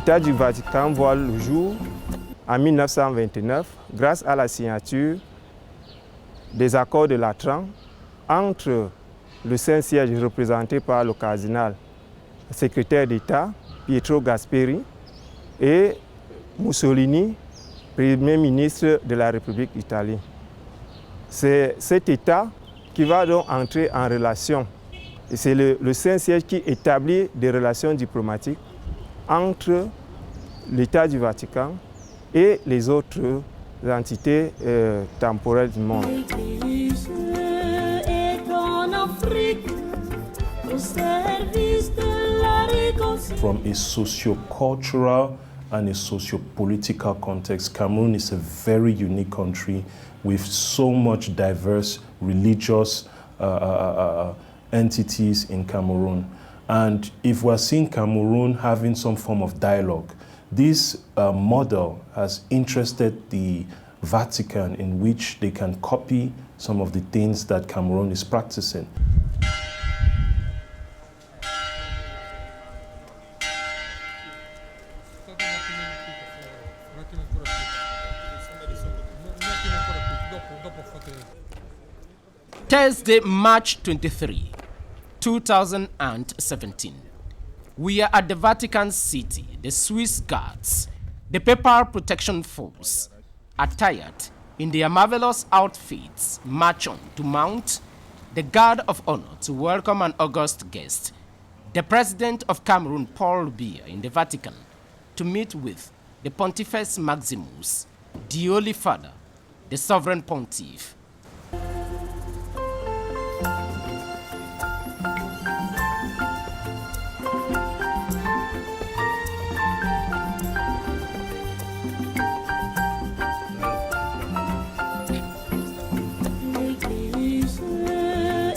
l'État du Vatican voit le jour en 1929 grâce à la signature des accords de Latran entre le Saint-Siège représenté par le cardinal secrétaire d'État Pietro Gasperi et Mussolini, Premier ministre de la République d'Italie. C'est cet État qui va donc entrer en relation. Et c'est le Saint-Siège qui établit des relations diplomatiques entre l'État du Vatican et les autres entités temporelles du monde. L'Église est en Afrique au service de la réconciliation. From a socio-cultural and a socio-political context, Cameroon is a very unique country with so much diverse religious entities in Cameroon. And if we're seeing Cameroon having some form of dialogue, this model has interested the Vatican in which they can copy some of the things that Cameroon is practicing. Thursday, March 23, 2017. We are at the Vatican City. The Swiss Guards, the Papal Protection Force, attired in their marvelous outfits, march on to mount the guard of honor to welcome an august guest, the President of Cameroon, Paul Biya, in the Vatican, to meet with the Pontifex Maximus, the Holy Father, the Sovereign Pontiff. L'Église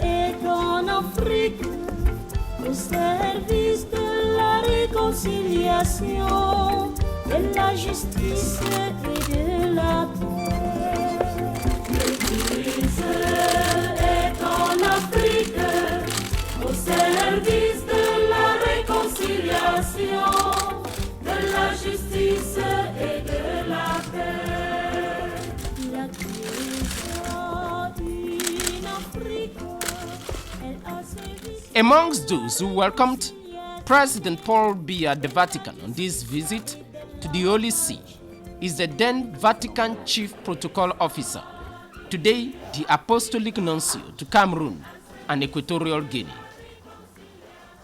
est en Afrique au service de la réconciliation, de la justice et de la paix. L'Église est en Afrique au service de la réconciliation, de la justice et de la paix. La Amongst those who welcomed President Paul Biya at the Vatican on this visit to the Holy See is the then Vatican Chief Protocol Officer, today the Apostolic Nuncio to Cameroon and Equatorial Guinea.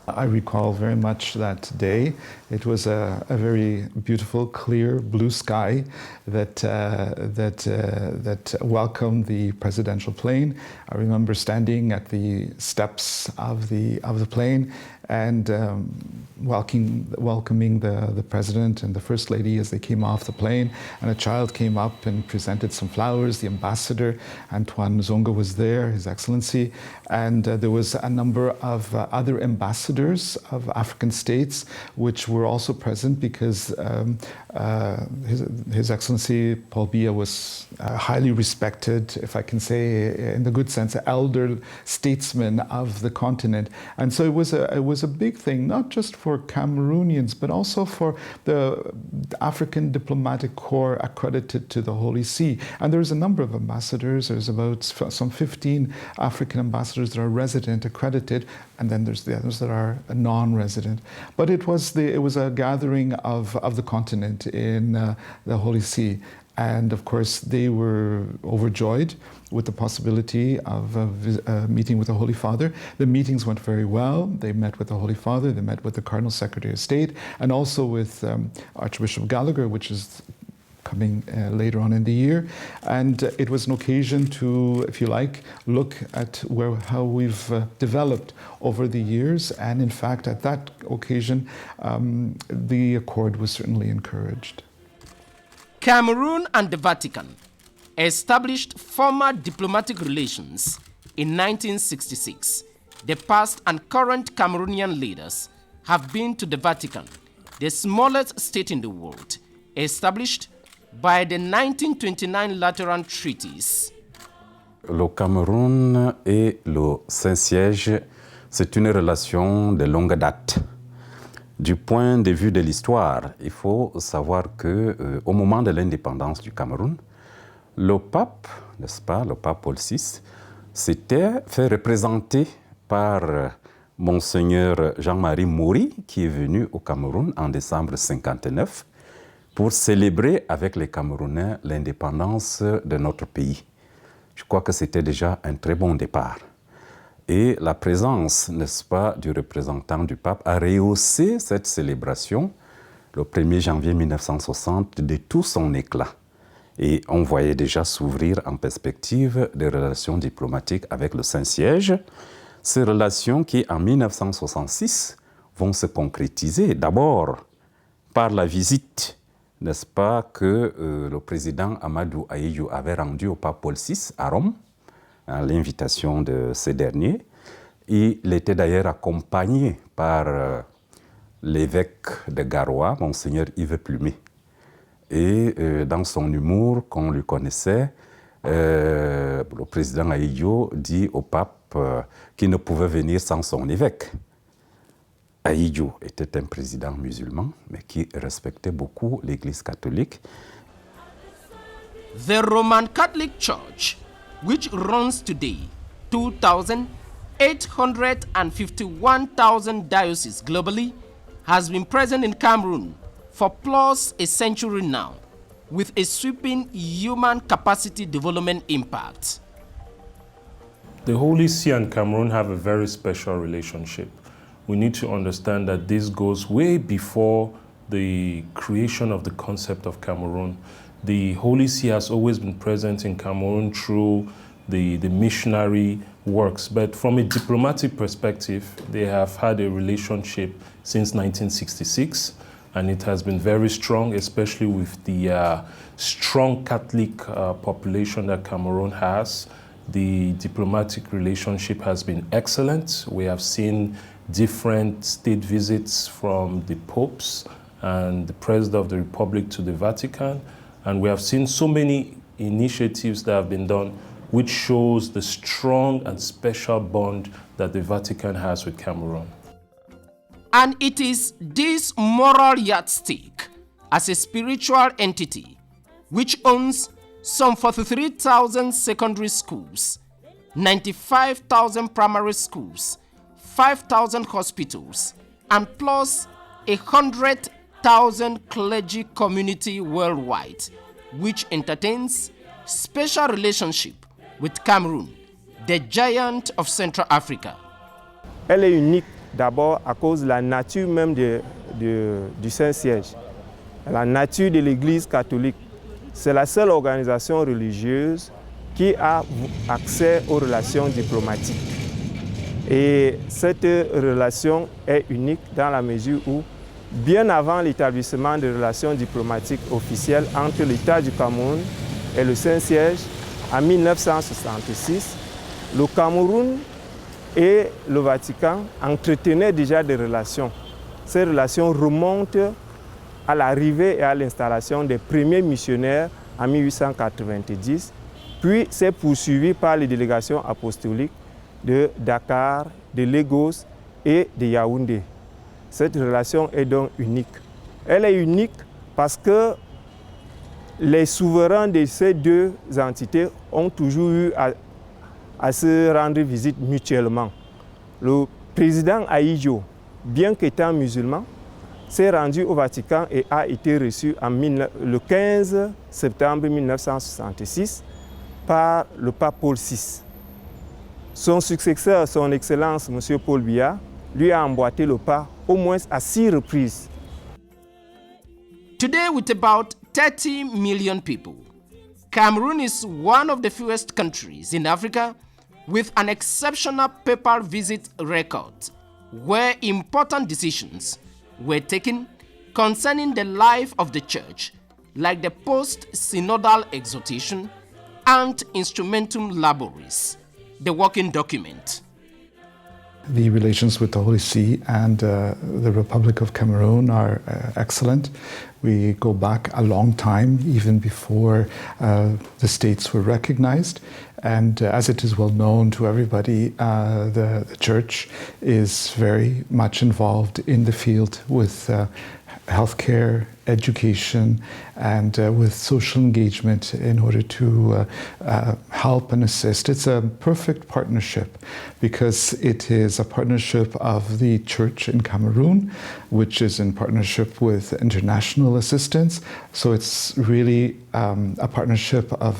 I recall very much that day. It was a very beautiful, clear blue sky that welcomed the presidential plane. I remember standing at the steps of the plane and welcoming the president and the first lady as they came off the plane. And a child came up and presented some flowers. The ambassador, Antoine Zonga, was there, His Excellency. And there was a number of other ambassadors of African states which were also present because His Excellency Paul Biya was highly respected, if I can say in the good sense, an elder statesman of the continent. And so it was a big thing, not just for Cameroonians, but also for the African diplomatic corps accredited to the Holy See. And there's a number of ambassadors. There's about some 15 African ambassadors that are resident accredited, and then there's the others that are non-resident. But it was a gathering of the continent in the Holy See. And of course, they were overjoyed with the possibility of meeting with the Holy Father. The meetings went very well. They met with the Holy Father, they met with the Cardinal Secretary of State, and also with Archbishop Gallagher, which is coming later on in the year. And it was an occasion to, if you like, look at how we've developed over the years. And in fact, at that occasion, the accord was certainly encouraged. Cameroon and the Vatican established formal diplomatic relations in 1966. The past and current Cameroonian leaders have been to the Vatican, the smallest state in the world, established by the 1929 Lateran Treaties. Le Cameroun et le Saint-Siège, c'est une relation de longue date. Du point de vue de l'histoire, il faut savoir qu'au moment de l'indépendance du Cameroun, le pape, n'est-ce pas, le pape Paul VI, s'était fait représenter par Monseigneur Jean-Marie Maury, qui est venu au Cameroun en décembre 1959 pour célébrer avec les Camerounais l'indépendance de notre pays. Je crois que c'était déjà un très bon départ. Et la présence, n'est-ce pas, du représentant du pape a rehaussé cette célébration le 1er janvier 1960 de tout son éclat. Et on voyait déjà s'ouvrir en perspective des relations diplomatiques avec le Saint-Siège. Ces relations qui, en 1966, vont se concrétiser d'abord par la visite, n'est-ce pas, que le président Amadou Ahidjo avait rendue au pape Paul VI à Rome, à l'invitation de ce dernier. Il était d'ailleurs accompagné par l'évêque de Garoua, Monseigneur Yves Plumet. Et dans son humour qu'on lui connaissait, le président Ahidjo dit au pape qu'il ne pouvait venir sans son évêque. Ahidjo était un président musulman, mais qui respectait beaucoup l'Église catholique. The Roman Catholic Church, which runs today 2,851,000 dioceses globally, has been present in Cameroon for plus a century now, with a sweeping human capacity development impact. The Holy See and Cameroon have a very special relationship. We need to understand that this goes way before the creation of the concept of Cameroon. The Holy See has always been present in Cameroon through the missionary works, but from a diplomatic perspective, they have had a relationship since 1966, and it has been very strong, especially with the strong Catholic population that Cameroon has. The diplomatic relationship has been excellent. We have seen different state visits from the popes and the President of the Republic to the Vatican, and we have seen so many initiatives that have been done which shows the strong and special bond that the Vatican has with Cameroon. And it is this moral yardstick as a spiritual entity which owns some 43,000 secondary schools, 95,000 primary schools, 5,000 hospitals, and plus 100,000 clergy community worldwide, which entertains special relationship with Cameroon, the giant of Central Africa. Elle est unique d'abord à cause de la nature même du Saint-Siège, la nature de l'Église catholique. C'est la seule organisation religieuse qui a accès aux relations diplomatiques. Et cette relation est unique dans la mesure où, bien avant l'établissement de relations diplomatiques officielles entre l'État du Cameroun et le Saint-Siège, en 1966, le Cameroun et le Vatican entretenaient déjà des relations. Ces relations remontent à l'arrivée et à l'installation des premiers missionnaires en 1890, puis c'est poursuivi par les délégations apostoliques de Dakar, de Lagos et de Yaounde. Cette relation est donc unique. Elle est unique parce que les souverains de ces deux entités ont toujours eu à se rendre visite mutuellement. Le président Ahidjo, bien qu'étant musulman, s'est rendu au Vatican et a été reçu le 15 septembre 1966 par le pape Paul VI. Son successeur, son Excellence, M. Paul Biya, lui a emboîté le pas au moins à 6 reprises. Today, with about 30 million people, Cameroon is one of the fewest countries in Africa with an exceptional papal visit record, where important decisions were taken concerning the life of the Church, like the post-synodal exhortation and Instrumentum Laboris, the working document. The relations with the Holy See and the Republic of Cameroon are excellent. We go back a long time, even before the states were recognized. And as it is well known to everybody, the Church is very much involved in the field with healthcare, education, and with social engagement in order to help and assist. It's a perfect partnership because it is a partnership of the Church in Cameroon, which is in partnership with international assistance. So it's really a partnership of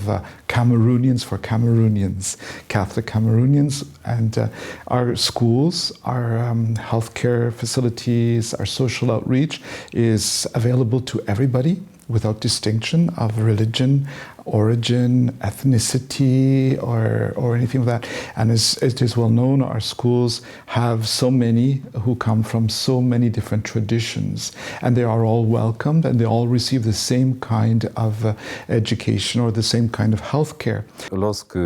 Cameroonians for Cameroonians, Catholic Cameroonians, and our schools, our healthcare facilities, our social outreach is available to everybody without distinction of religion, origin, ethnicity, or anything of that. And as it is well known, our schools have so many who come from so many different traditions, and they are all welcomed and they all receive the same kind of education or the same kind of health care. Lorsque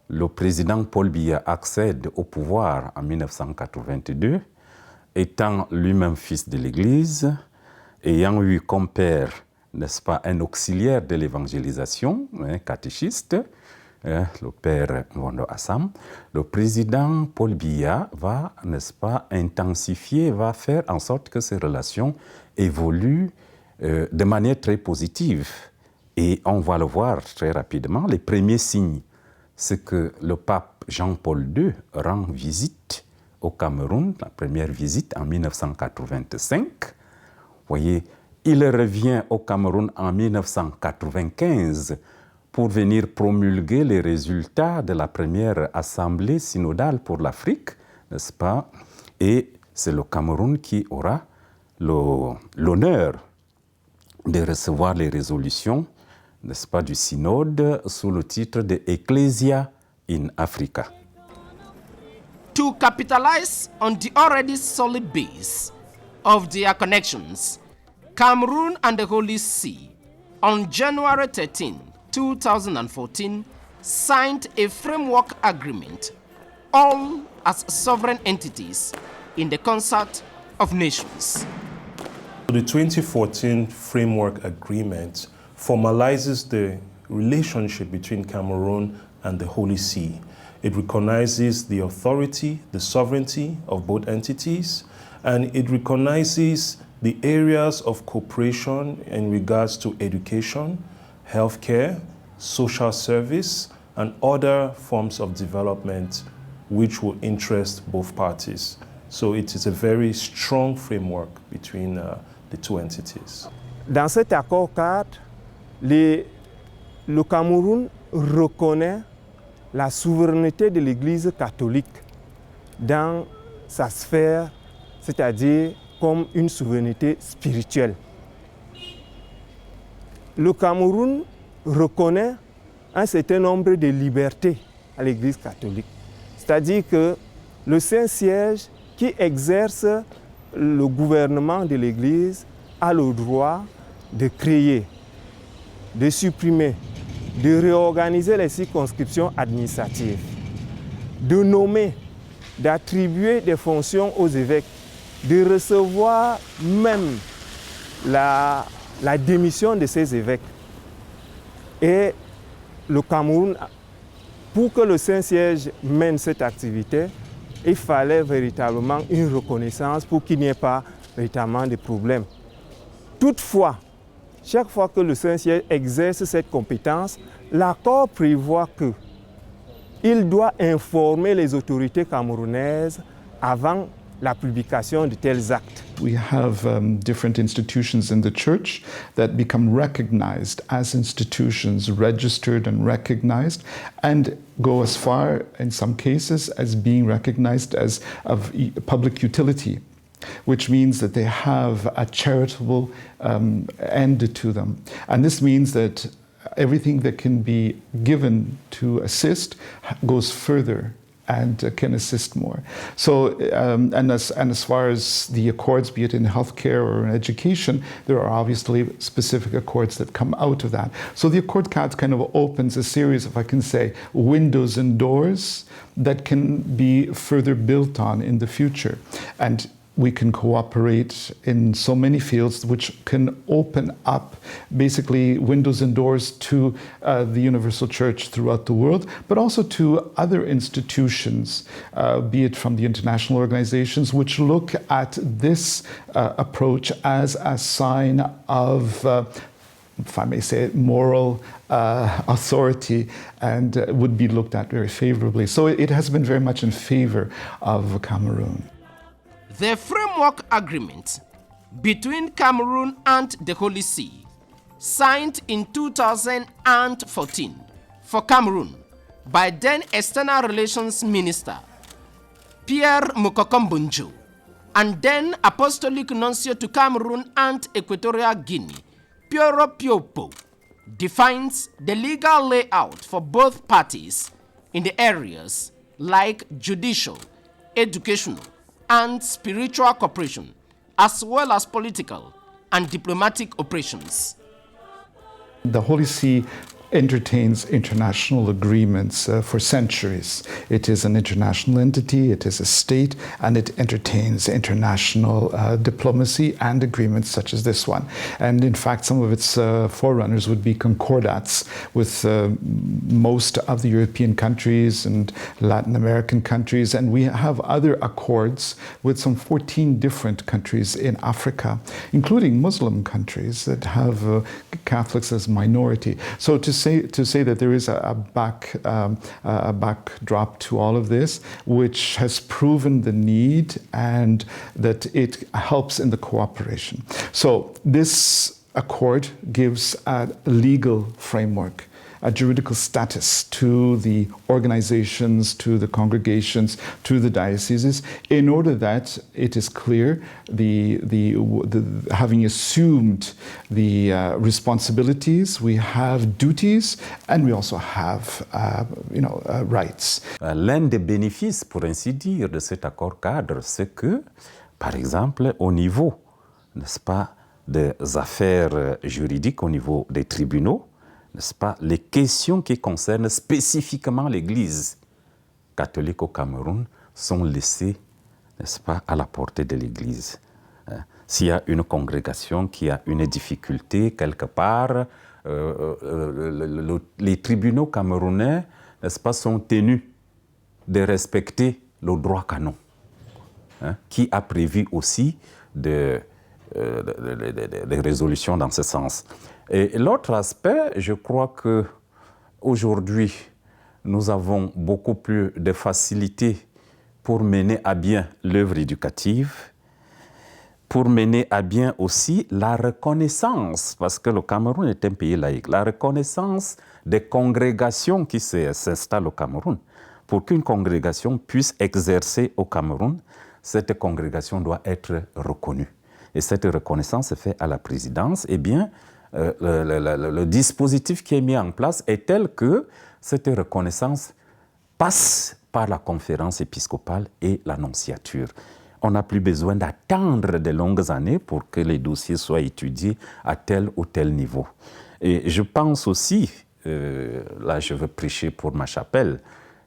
le président Paul Biya accède au pouvoir en 1982, étant lui-même fils de l'Église, ayant eu comme père, n'est-ce pas, un auxiliaire de l'évangélisation, un catéchiste, le père Ngondo Assam, le président Paul Biya va, n'est-ce pas, intensifier, va faire en sorte que ces relations évoluent de manière très positive. Et on va le voir très rapidement. Les premiers signes, c'est que le pape Jean-Paul II rend visite au Cameroun, la première visite en 1985. Vous voyez, il revient au Cameroun en 1995 pour venir promulguer les résultats de la première assemblée synodale pour l'Afrique, n'est-ce pas? Et c'est le Cameroun qui aura l'honneur de recevoir les résolutions, n'est-ce pas, du synode sous le titre de Ecclesia in Africa. To capitalize on the already solid base of their connections, Cameroon and the Holy See, on January 13, 2014, signed a framework agreement, all as sovereign entities in the concert of nations. The 2014 framework agreement formalizes the relationship between Cameroon and the Holy See. It recognizes the authority, the sovereignty of both entities, and it recognizes the areas of cooperation in regards to education, healthcare, social service, and other forms of development which will interest both parties. So it is a very strong framework between the two entities. Dans cet accord-cadre, le Cameroun reconnaît la souveraineté de l'Église catholique dans sa sphère, c'est-à-dire comme une souveraineté spirituelle. Le Cameroun reconnaît un certain nombre de libertés à l'Église catholique. C'est-à-dire que le Saint-Siège qui exerce le gouvernement de l'Église a le droit de créer, de supprimer, de réorganiser les circonscriptions administratives, de nommer, d'attribuer des fonctions aux évêques, de recevoir même la démission de ces évêques. Et le Cameroun, pour que le Saint-Siège mène cette activité, il fallait véritablement une reconnaissance pour qu'il n'y ait pas véritablement de problème. Toutefois, chaque fois que le Saint-Siège exerce cette compétence, l'accord prévoit qu'il doit informer les autorités camerounaises avant la publication de tels actes. We have different institutions in the church that become recognized as institutions, registered and recognized, and go as far, in some cases, as being recognized as of public utility, which means that they have a charitable end to them. And this means that everything that can be given to assist goes further and can assist more. So, and as far as the accords, be it in healthcare or in education, there are obviously specific accords that come out of that. So the Accord Cadre kind of opens a series, if I can say, windows and doors that can be further built on in the future. And we can cooperate in so many fields which can open up basically windows and doors to the Universal Church throughout the world, but also to other institutions, be it from the international organizations, which look at this approach as a sign of, if I may say it, moral authority, and would be looked at very favorably. So it has been very much in favor of Cameroon. The framework agreement between Cameroon and the Holy See, signed in 2014 for Cameroon by then External Relations Minister Pierre Mukokombunjo and then Apostolic Nuncio to Cameroon and Equatorial Guinea, Piero Piopo, defines the legal layout for both parties in the areas like judicial, educational, and spiritual cooperation, as well as political and diplomatic operations. The Holy See entertains international agreements for centuries. It is an international entity, it is a state, and it entertains international diplomacy and agreements such as this one. And in fact, some of its forerunners would be concordats with most of the European countries and Latin American countries, and we have other accords with some 14 different countries in Africa, including Muslim countries that have Catholics as minority. So to say that there is a backdrop to all of this, which has proven the need and that it helps in the cooperation. So this accord gives a legal framework, a juridical status to the organizations, to the congregations, to the dioceses, in order that it is clear, having assumed the responsibilities, we have duties, and we also have, rights. L'un des bénéfices, pour ainsi dire, de cet accord cadre, c'est que, par exemple, au niveau, n'est-ce pas, des affaires juridiques, au niveau des tribunaux, n'est-ce pas, les questions qui concernent spécifiquement l'Église catholique au Cameroun sont laissées, n'est-ce pas, à la portée de l'Église. S'il y a une congrégation qui a une difficulté quelque part, les tribunaux camerounais, n'est-ce pas, sont tenus de respecter le droit canon, qui a prévu aussi des résolutions dans ce sens. Et l'autre aspect, je crois qu'aujourd'hui, nous avons beaucoup plus de facilité pour mener à bien l'œuvre éducative, pour mener à bien aussi la reconnaissance, parce que le Cameroun est un pays laïque, la reconnaissance des congrégations qui s'installent au Cameroun. Pour qu'une congrégation puisse exercer au Cameroun, cette congrégation doit être reconnue. Et cette reconnaissance se fait à la présidence. Eh bien, le dispositif qui est mis en place est tel que cette reconnaissance passe par la conférence épiscopale et la nonciature. On n'a plus besoin d'attendre de longues années pour que les dossiers soient étudiés à tel ou tel niveau. Et je pense aussi, là je veux prêcher pour ma chapelle,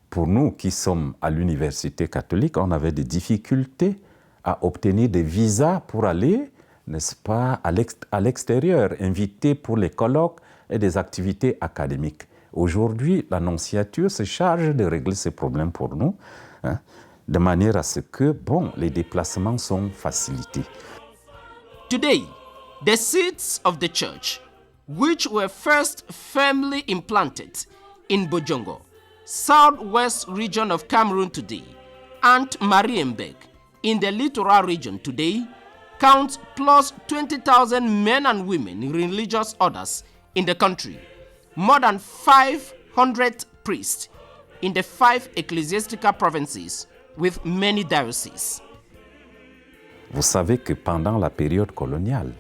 pour nous qui sommes à l'université catholique, on avait des difficultés à obtenir des visas pour aller, n'est-ce pas, à l'extérieur, invités pour les colloques et des activités académiques. Aujourd'hui, la nonciature se charge de régler ces problèmes pour nous, de manière à ce que, les déplacements sont facilités. Today, the seats of the church, which were first firmly implanted in Bojongo, southwest region of Cameroon today, and Marienberg, in the littoral region today, count plus 20,000 men and women in religious orders in the country, more than 500 priests in the 5 ecclesiastical provinces with many dioceses. Vous savez que pendant la période coloniale,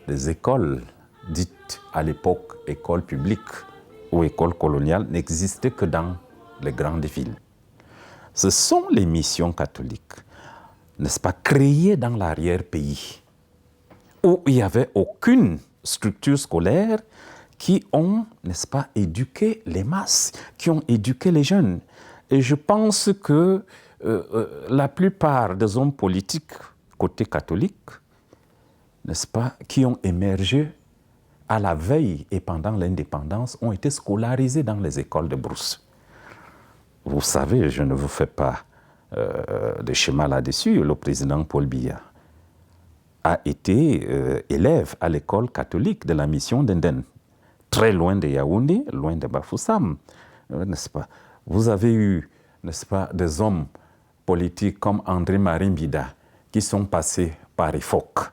les écoles dites à l'époque écoles publiques ou écoles coloniales n'existaient que dans les grandes villes. ce sont les missions catholiques, n'est-ce pas, créées dans l'arrière-pays, où il n'y avait aucune structure scolaire qui ont, n'est-ce pas, éduqué les masses, qui ont éduqué les jeunes. Et je pense que la plupart des hommes politiques côté catholique, n'est-ce pas, qui ont émergé à la veille et pendant l'indépendance, ont été scolarisés dans les écoles de brousse. Vous savez, je ne vous fais pas de schéma là-dessus, le président Paul Biya a été élève à l'école catholique de la mission d'Inden, très loin de Yaounde, loin de Bafoussam, n'est-ce pas? Vous avez eu, n'est-ce pas, des hommes politiques comme André-Marie Mbida qui sont passés par EFOC.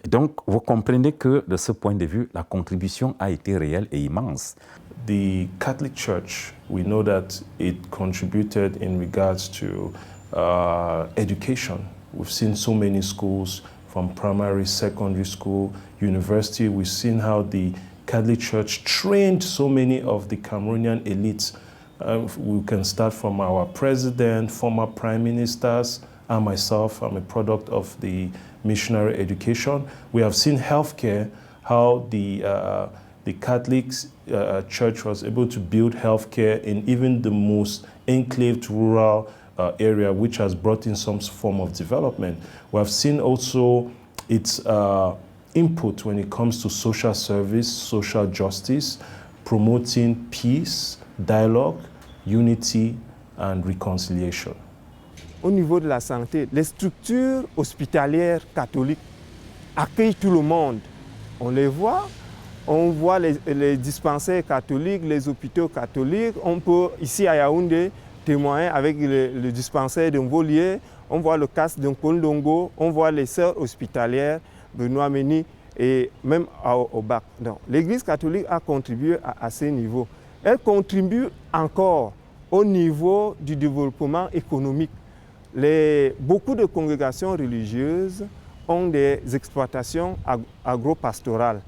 Et donc, vous comprenez que de ce point de vue, la contribution a été réelle et immense. The Catholic Church, we know that it contributed in regards to education. We've seen so many schools from primary, secondary school, university. We've seen how the Catholic Church trained so many of the Cameroonian elites. We can start from our president, former prime ministers, and myself. I'm a product of the missionary education. We have seen healthcare, how the Catholic Church was able to build healthcare in even the most enclaved rural area, which has brought in some form of development. We have seen also its input when it comes to social service, social justice, promoting peace, dialogue, unity, and reconciliation. Au niveau de la santé, les structures hospitalières catholiques accueillent tout le monde. On les voit, on voit les dispensaires catholiques, les hôpitaux catholiques. On peut, ici à Yaoundé, témoigner avec le dispensaire de Mvolier, on voit le casque de Nkondongo, on voit les sœurs hospitalières, Benoît Méni et même au Bac. L'Église catholique a contribué à ce niveau. Elle contribue encore au niveau du développement économique. Beaucoup de congrégations religieuses ont des exploitations agro-pastorales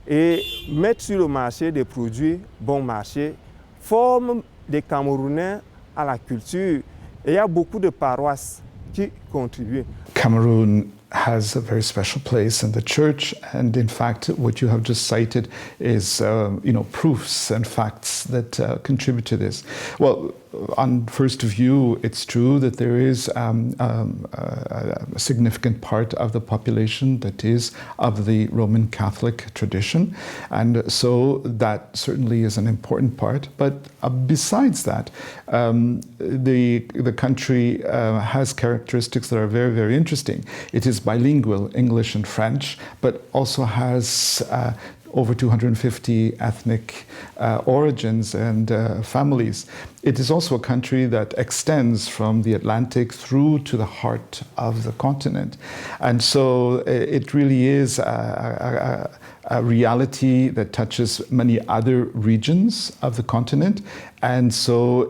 et mettent sur le marché des produits bon marché, forment des Camerounais à la culture. Et il y a beaucoup de paroisses qui contribuent. Cameroon has a very special place in the church, and in fact what you have just cited is proofs and facts that contribute to this. Well, on first view, it's true that there is a significant part of the population that is of the Roman Catholic tradition, and so that certainly is an important part. But besides that, the country has characteristics that are very, very interesting. It is bilingual, English and French, but also has over 250 ethnic origins and families. It is also a country that extends from the Atlantic through to the heart of the continent. And so it really is a reality that touches many other regions of the continent. And so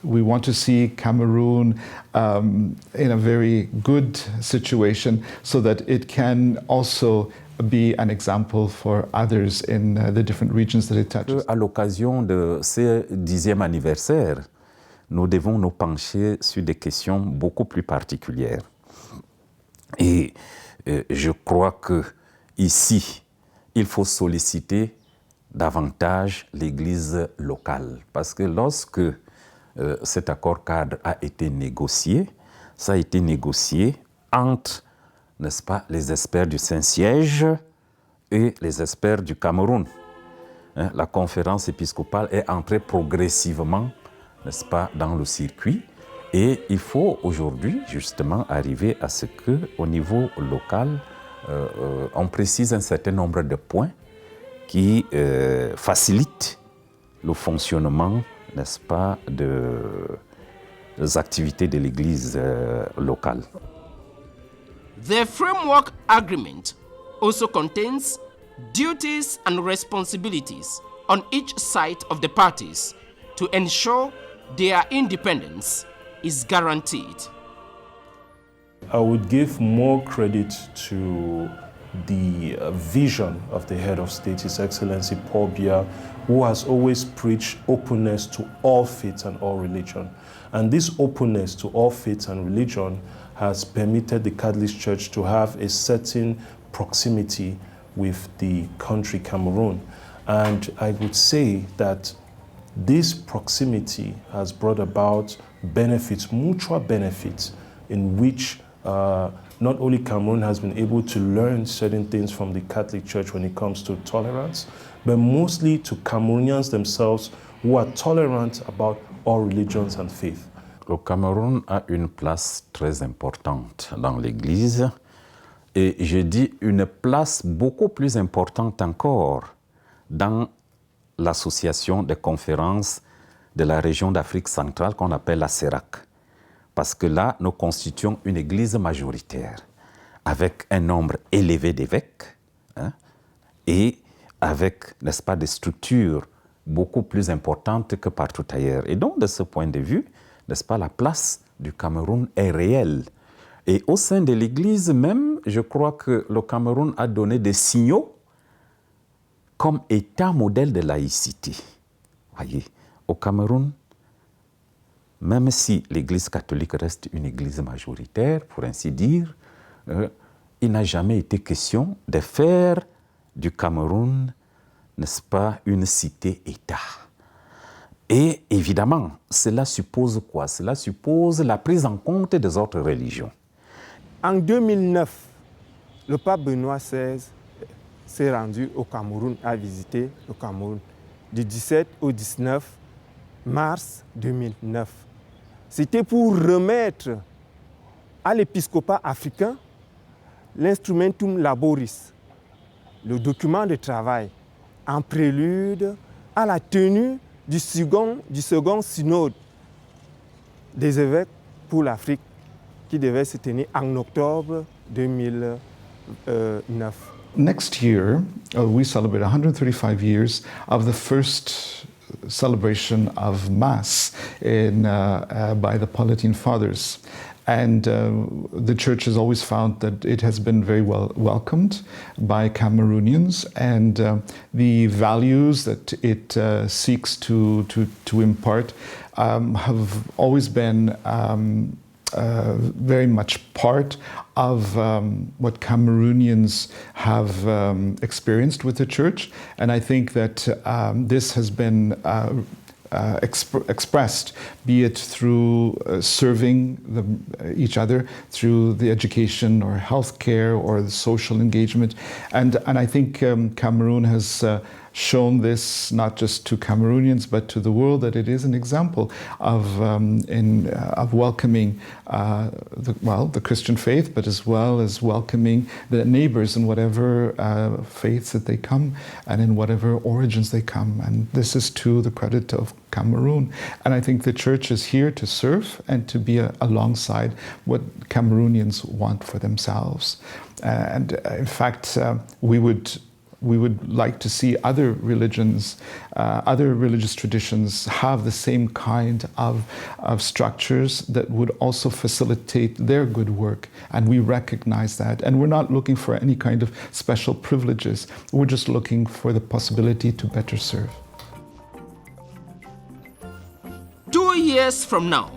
we want to see Cameroon in a very good situation so that it can also be an example for others in the different regions that it touches. À l'occasion de ce 10e anniversaire, nous devons nous pencher sur des questions beaucoup plus particulières. Et je crois que ici, il faut solliciter davantage l'Église locale. Parce que lorsque cet accord cadre a été négocié, ça a été négocié entre, n'est-ce pas, les experts du Saint-Siège et les experts du Cameroun. La conférence épiscopale est entrée progressivement, n'est-ce pas, dans le circuit. Et il faut aujourd'hui, justement, arriver à ce qu'au niveau local, on précise un certain nombre de points qui facilitent le fonctionnement, n'est-ce pas, des activités de l'Église locale. The framework agreement also contains duties and responsibilities on each side of the parties to ensure their independence is guaranteed. I would give more credit to the vision of the head of state, His Excellency Paul Biya, who has always preached openness to all faiths and all religion. And this openness to all faiths and religion has permitted the Catholic Church to have a certain proximity with the country Cameroon. And I would say that this proximity has brought about benefits, mutual benefits, in which not only Cameroon has been able to learn certain things from the Catholic Church when it comes to tolerance, but mostly to Cameroonians themselves who are tolerant about all religions and faith. Le Cameroun a une place très importante dans l'Église, et je dis une place beaucoup plus importante encore dans l'association des conférences de la région d'Afrique centrale qu'on appelle la CERAC. Parce que là, nous constituons une église majoritaire avec un nombre élevé d'évêques, hein, et avec, n'est-ce pas, des structures beaucoup plus importantes que partout ailleurs. Et donc, de ce point de vue, n'est-ce pas, la place du Cameroun est réelle. Et au sein de l'église même, je crois que le Cameroun a donné des signaux comme état modèle de laïcité. Voyez, au Cameroun, même si l'Église catholique reste une Église majoritaire, pour ainsi dire, il n'a jamais été question de faire du Cameroun, n'est-ce pas, une cité-État. Et évidemment, cela suppose quoi? Cela suppose la prise en compte des autres religions. En 2009, le pape Benoît XVI s'est rendu au Cameroun, a visité le Cameroun du 17 au 19 mars 2009. C'était pour remettre à l'épiscopat africain l'Instrumentum Laboris, le document de travail, en prélude à la tenue du second synode des évêques pour l'Afrique qui devait se tenir en octobre 2009. Next year, we celebrate 135 years of the first celebration of Mass by the Palatine Fathers. And the Church has always found that it has been very well welcomed by Cameroonians, and the values that it seeks to impart have always been very much part of what Cameroonians have experienced with the Church. And I think that this has been expressed, be it through serving each other, through the education or healthcare or the social engagement. And I think Cameroon has shown this not just to Cameroonians but to the world, that it is an example of welcoming the Christian faith, but as well as welcoming the neighbors in whatever faiths that they come and in whatever origins they come. And this is to the credit of Cameroon. And I think the Church is here to serve and to be alongside what Cameroonians want for themselves. And in fact, we would like to see other religions, other religious traditions have the same kind of structures that would also facilitate their good work. And we recognize that. And we're not looking for any kind of special privileges. We're just looking for the possibility to better serve. 2 years from now,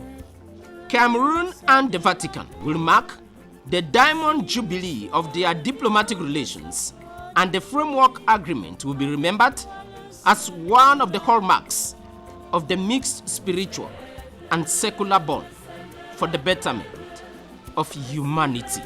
Cameroon and the Vatican will mark the Diamond Jubilee of their diplomatic relations, and the framework agreement will be remembered as one of the hallmarks of the mixed spiritual and secular bond for the betterment of humanity.